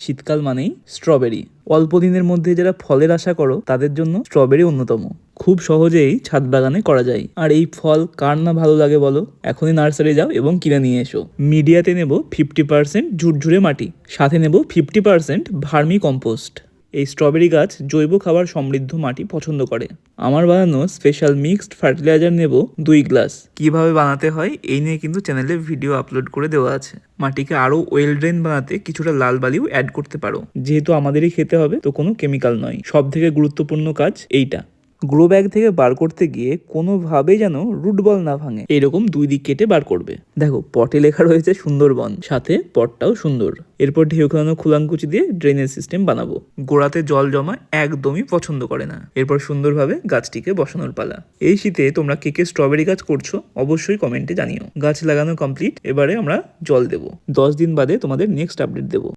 শীতকাল মানেই স্ট্রবেরি। অল্প দিনের মধ্যে যারা ফলের আশা করো তাদের জন্য স্ট্রবেরি অন্যতম। খুব সহজেই ছাদ বাগানে করা যায়। আর এই ফল কার না ভালো লাগে বলো? এখনই নার্সারি যাও এবং কিনে নিয়ে এসো। মিডিয়াতে নেব 50% ঝুরঝুরে মাটি, সাথে নেব 50% ভার্মি কম্পোস্ট। এই স্ট্রবেরি গাছ জৈব খাবার সমৃদ্ধ মাটি পছন্দ করে। আমার বানানো স্পেশাল মিক্সড ফার্টিলাইজার নেব 2 গ্লাস। কিভাবে বানাতে হয় এই নিয়ে কিন্তু চ্যানেলে ভিডিও আপলোড করে দেওয়া আছে। মাটিকে আরো ওয়েল ড্রেন বানাতে কিছুটা লাল বালিও অ্যাড করতে পারো। যেহেতু আমাদেরই খেতে হবে তো কোনো কেমিক্যাল নয়। সব থেকে গুরুত্বপূর্ণ কাজ এইটা, গ্রো ব্যাগ থেকে বার করতে গিয়ে কোনোভাবেই যেন রুট বল না ভাঙে, এরকম 2 দিক কেটে বার করবে। দেখো পটে লেখা রয়েছে সুন্দরবন, সাথে পটটাও সুন্দর। এরপর ঢেউ খেলানো খুলাঙ্কুচি দিয়ে ড্রেনেজ সিস্টেম বানাবো। গোড়াতে জল জমা একদমই পছন্দ করে না। এরপর সুন্দরভাবে গাছটিকে বসানোর পালা। এই শীতে তোমরা কে কে স্ট্রবেরি গাছ করছো অবশ্যই কমেন্টে জানিও। গাছ লাগানো কমপ্লিট, এবারে আমরা জল দেবো। 10 দিন বাদে তোমাদের নেক্সট আপডেট দেবো।